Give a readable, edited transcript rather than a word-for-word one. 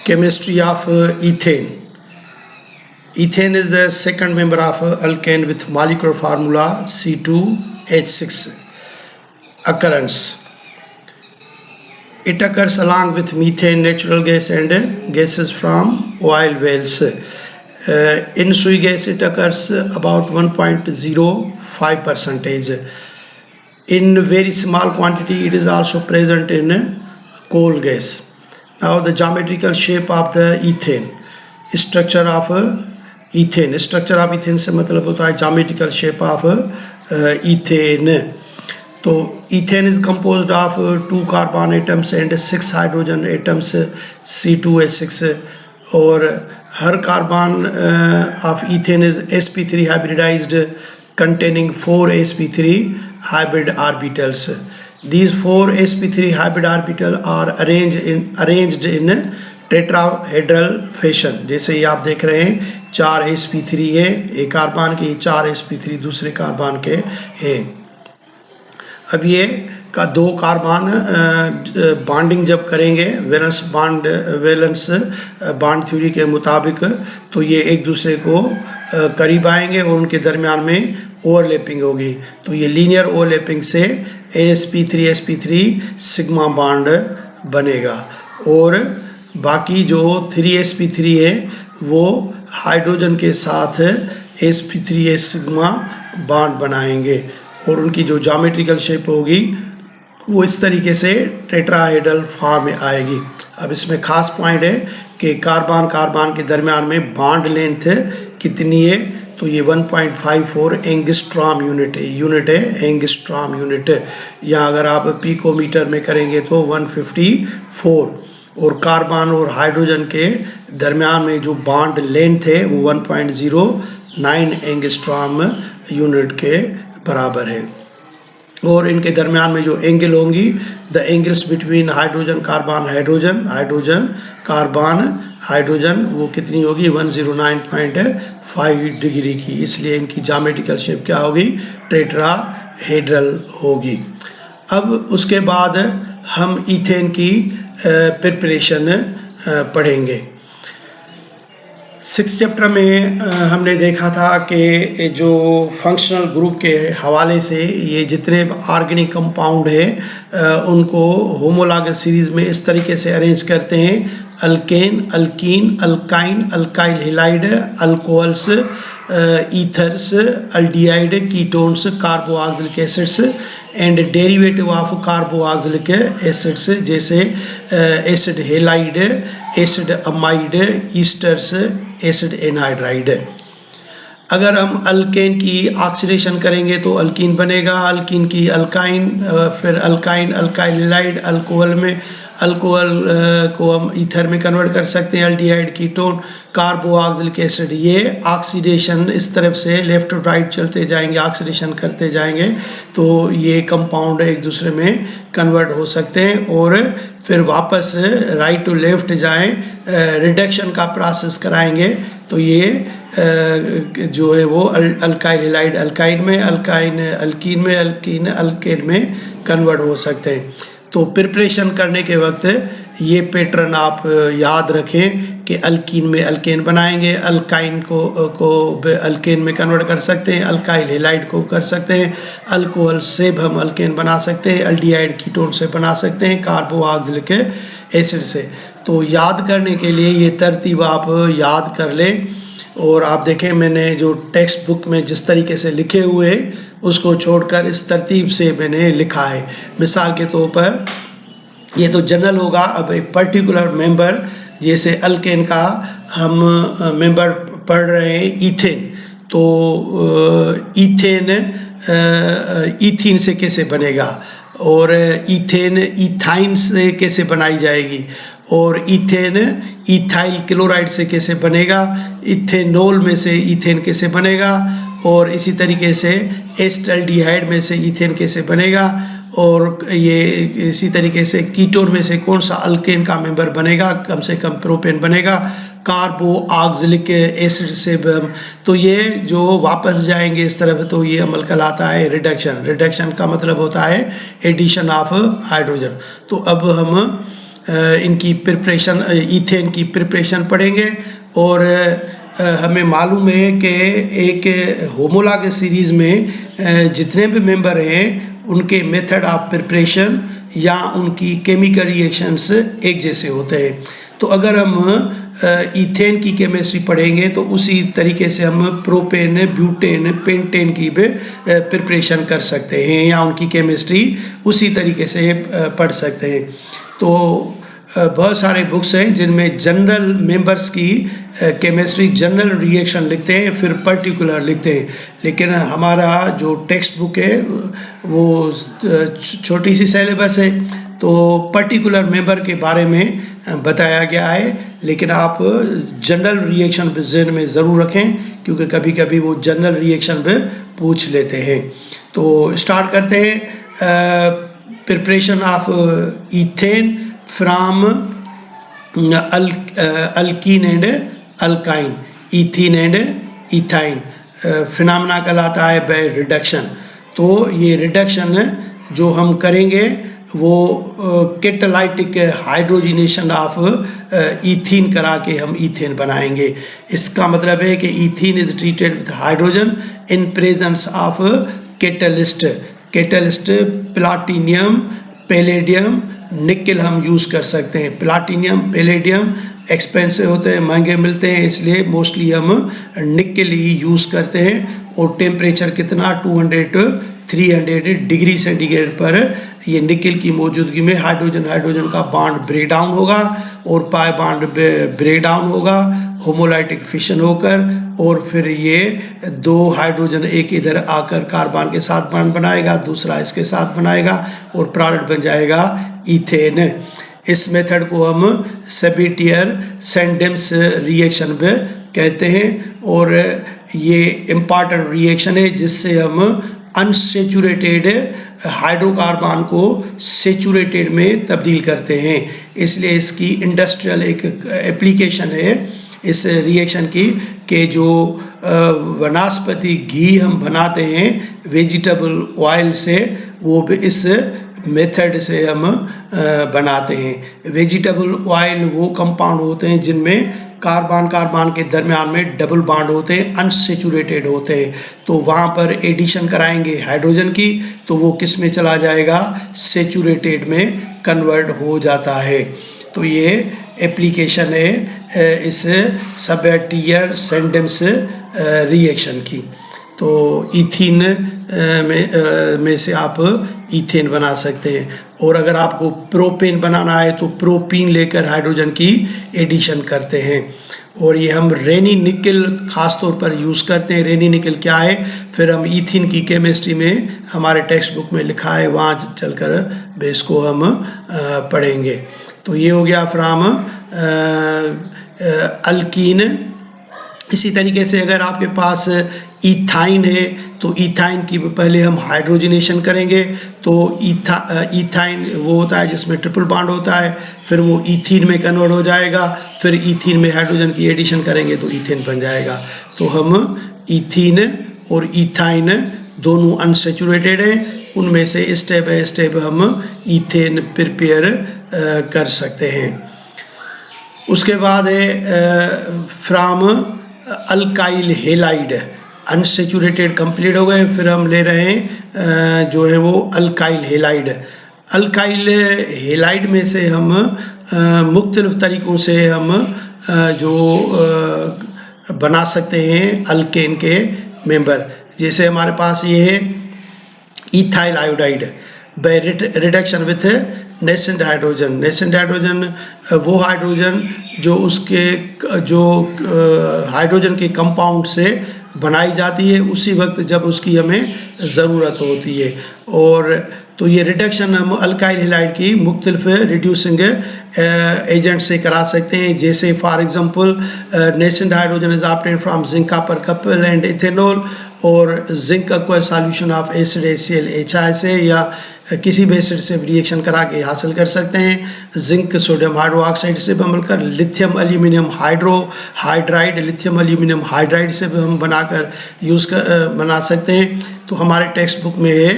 Chemistry of ethane. Ethane is the second member of alkane with molecular formula C2H6 occurrence. It occurs along with methane, natural gas and gases from oil wells. In sui gas it occurs about 1.05%. In very small quantity it is also present in coal gas. Now the geometrical shape of the ethane. Structure of ethane. Structure of ethane से मतलब होता है geometrical shape of ethane. तो ethane is composed of 2 carbon atoms and 6 hydrogen atoms C2H6 और हर carbon of ethane is sp3 hybridized containing 4 sp3 hybrid orbitals. These 4 sp3 hybrid orbitals are arranged in tetrahedral fashion. जैसे ये आप देख रहे हैं 4 sp3 है एक कार्बन के, 4 sp3 दूसरे कार्बन के हैं. अब ये का 2 कार्बन बॉन्डिंग जब करेंगे वैलेंस बॉन्ड थ्योरी के मुताबिक तो ये एक दूसरे को करीब आएंगे और उनके दरमियान में ओवरलैपिंग होगी. तो ये लीनियर ओवरलैपिंग से sp3 सिग्मा बॉन्ड बनेगा और बाकी जो 3sp3 है वो हाइड्रोजन के साथ sp3 सिग्मा बॉन्ड बनाएंगे और उनकी जो ज्योमेट्रिकल शेप होगी वो इस तरीके से टेट्राहेड्रल फॉर्म में आएगी. अब इसमें खास पॉइंट है कि कार्बन के दरमियान में बॉन्ड लेंथ कितनी है तो ये 1.54 एंगस्ट्रॉम यूनिट है एंगस्ट्रॉम यूनिट. या अगर आप पिकोमीटर में करेंगे तो 154 और कार्बन और हाइड्रोजन के दरमियान में जो बॉन्ड लेंथ है वो 1.09 एंगस्ट्रॉम यूनिट के बराबर है. और इनके दरमियान में जो एंगल होंगी the angles between hydrogen carbon hydrogen वो कितनी होगी 109.5 डिग्री की. इसलिए इनकी ज्योमेट्रिकल शेप क्या होगी टेट्राहेड्रल होगी. अब उसके बाद हम ईथेन की प्रिपरेशन पढ़ेंगे. 6 चैप्टर में हमने देखा था कि जो फंक्शनल ग्रुप के हवाले से ये जितने ऑर्गेनिक कंपाउंड है उनको होमोलॉगस सीरीज़ में इस तरीके से अरेंज करते हैं. Alkane, alkene, alkyne, alkyl halide, alcohols, ethers, aldehyde, ketones, carboxylic acids and derivative of carboxylic acids जैसे acid halide, acid amide, esters, acid anhydride. अगर हम अल्केन की ऑक्सीडेशन करेंगे तो अल्कीन बनेगा, अल्कीन की अल्काइन, फिर अल्काइन अल्काइल हैलाइड, अल्कोहल में अल्कोहल को हम ईथर में कन्वर्ट कर सकते हैं, अल्डिहाइड, कीटोन, कार्बोक्सिलिक एसिड. ये ऑक्सीडेशन इस तरफ से लेफ्ट और राइट चलते जाएंगे, ऑक्सीडेशन करते जाएंगे तो ये कंपाउंड एक दूसरे में कन्वर्ट हो सकते हैं और फिर वापस राइट टू लेफ्ट जाएं, रिडक्शन का प्रोसेस कराएंगे तो ये जो है वो अल्काइल हैलाइड अल्काइन में, अल्काइन अल्कीन में, अल्कीन अल्केन में कन्वर्ट हो सकते हैं. तो प्रिपरेशन करने के वक्त ये पैटर्न आप याद रखें कि अल्कीन में अल्केन बनाएंगे, अल्काइन को अल्केन में कन्वर्ट कर सकते हैं, अल्काइल हैलाइड को कर सकते हैं, अल्कोहल से हम अल्केन बना सकते हैं, अल्डिहाइड कीटोन से बना सकते हैं, कार्बोक्सिलिक एसिड से. तो याद करने के लिए ये तरतीब आप याद कर लें. और आप देखें मैंने जो टेक्स्ट बुक में जिस तरीके से लिखे हुए उसको छोड़कर इस तरतीब से मैंने लिखा है. मिसाल के तौर पर ये तो जनरल होगा. अब एक पर्टिकुलर मेंबर जैसे अल्केन का हम मेंबर पढ़ रहे हैं ईथेन, तो ईथेन ईथीन से कैसे बनेगा और ईथेन ईथाइन से कैसे बनाई जाएगी और ईथेन इथाइल क्लोराइड से कैसे बनेगा, इथेनॉल में से ईथेन कैसे बनेगा और इसी तरीके से एस्टल्डिहाइड में से ईथेन कैसे बनेगा और ये इसी तरीके से कीटोन में से कौन सा अल्केन का मेंबर बनेगा, कम से कम प्रोपेन बनेगा, कार्बोक्सिलिक एसिड से. तो ये जो वापस जाएंगे इस तरफ तो ये अमल कहलाता है रिडक्शन. रिडक्शन का मतलब होता है एडिशन ऑफ हाइड्रोजन. तो अब हम इनकी प्रिपरेशन, ईथेन की प्रिपरेशन पढ़ेंगे। और हमें मालूम है कि एक होमोलॉगस सीरीज़ में जितने भी मेंबर हैं उनके मेथड ऑफ प्रिपरेशन या उनकी केमिकल रिएक्शंस एक जैसे होते हैं। तो अगर हम ईथेन की केमिस्ट्री पढ़ेंगे तो उसी तरीके से हम प्रोपेन, ब्यूटेन, पेंटेन की भी प्रिपरेशन कर सकते हैं या उनकी केमिस्ट्री उसी तरीके से पढ़ सकते हैं। तो बहुत सारे बुक्स हैं जिनमें जनरल मेंबर्स की केमिस्ट्री, जनरल रिएक्शन लिखते हैं, फिर पर्टिकुलर लिखते हैं। लेकिन हमारा जो टेक्स्ट बुक है वो छोटी सी सिलेबस है, तो पर्टिकुलर मेंबर के बारे में बताया गया है। लेकिन आप जनरल रिएक्शन भी ज़हन में ज़रूर रखें, क्योंकि कभी कभी वो जनरल रिएक्शन भी पूछ लेते हैं। तो स्टार्ट करते हैं। Preparation of ethane from alkyne and alkyne, ethene and ethyne. Phenomena कहलाता है बाय रिडक्शन। तो ये रिडक्शन जो हम करेंगे वो कैटालाइटिक हाइड्रोजिनेशन ऑफ ईथीन करा के हम ईथेन बनाएंगे। इसका मतलब है कि ethene is treated with hydrogen in presence of catalyst. Catalyst platinum, palladium, निकल हम यूज़ कर सकते हैं। प्लाटिनियम, पैलेडियम एक्सपेंसिव होते हैं, महंगे मिलते हैं, इसलिए मोस्टली हम निकल ही यूज़ करते हैं। और टेम्परेचर कितना 200-300 डिग्री सेंटीग्रेड पर ये निकल की मौजूदगी में हाइड्रोजन का बॉन्ड ब्रेक डाउन होगा और पाई बॉन्ड ब्रेक डाउन होगा होमोलाइटिक फिशन होकर, और फिर ये दो हाइड्रोजन एक इधर आकर कार्बन के साथ बॉन्ड बनाएगा, दूसरा इसके साथ बनाएगा और प्रोडक्ट बन जाएगा ईथेन। इस मेथड को हम सेबेटियर-सैंडेम्स रिएक्शन भी कहते हैं। और ये इम्पॉर्टेंट रिएक्शन है जिससे हम अनसेचुरेटेड हाइड्रोकार्बन को सेचुरेटेड में तब्दील करते हैं। इसलिए इसकी इंडस्ट्रियल एक एप्लीकेशन है इस रिएक्शन की, कि जो वनस्पति घी हम बनाते हैं वेजिटेबल ऑयल से, वो भी इस मेथड से हम बनाते हैं। वेजिटेबल ऑयल वो कंपाउंड होते हैं जिनमें कार्बन के दरमियान में डबल बॉन्ड होते हैं, अनसेचुरेटेड होते हैं। तो वहाँ पर एडिशन कराएंगे हाइड्रोजन की, तो वो किस में चला जाएगा, सेचुरेटेड में कन्वर्ट हो जाता है। तो ये एप्लीकेशन है इस सेबेटियर-सैंडेम्स रिएक्शन की। तो ईथीन में से आप ईथेन बना सकते हैं। और अगर आपको प्रोपेन बनाना है तो प्रोपीन लेकर हाइड्रोजन की एडिशन करते हैं। और ये हम रेनी निकल ख़ास तौर पर यूज़ करते हैं। रेनी निकल क्या है, फिर हम ईथीन की केमिस्ट्री में हमारे टेक्स्ट बुक में लिखा है, वहाँ चलकर इसको हम पढ़ेंगे। तो ये हो गया फ्राम अल्कीन। इसी तरीके से अगर आपके पास इथाइन है तो इथाइन की पहले हम हाइड्रोजनेशन करेंगे। तो इथाइन वो होता है जिसमें ट्रिपल बॉन्ड होता है, फिर वो ईथीन में कन्वर्ट हो जाएगा, फिर ईथीन में हाइड्रोजन की एडिशन करेंगे तो ईथेन बन जाएगा। तो हम ईथीन और इथाइन दोनों अनसेचुरेटेड हैं, उनमें से स्टेप बाय स्टेप हम ईथेन प्रिपेयर कर सकते हैं। उसके बाद है from alkyl halide, unsaturated complete हो गए, फिर हम ले रहे हैं जो है वो अल्काइल हेलाइड। अल्काइल हेलाइड में से हम मुख्तलिफ तरीक़ों से हम जो बना सकते हैं अल्केन के मेंबर। जैसे हमारे पास ये है ethyl iodide by reduction with nascent hydrogen. Nascent hydrogen वो हाइड्रोजन जो उसके जो हाइड्रोजन के कंपाउंड से बनाई जाती है उसी वक्त जब उसकी हमें ज़रूरत होती है। और तो ये रिडक्शन हम अल्काइल हेलाइड की मुख्तलिफ रिड्यूसिंग एजेंट से करा सकते हैं। जैसे for example nascent hydrogen is obtained from zinc copper couple and ethanol, और zinc aqua solution of acid HCl से या किसी भी एसिड से रिएक्शन करा के हासिल कर सकते हैं। जिंक सोडियम हाइड्रोक्साइड से भी मिलकर lithium aluminium hydride, lithium aluminium hydride से भी हम बनाकर बना सकते हैं। तो हमारे टेक्स्ट बुक में है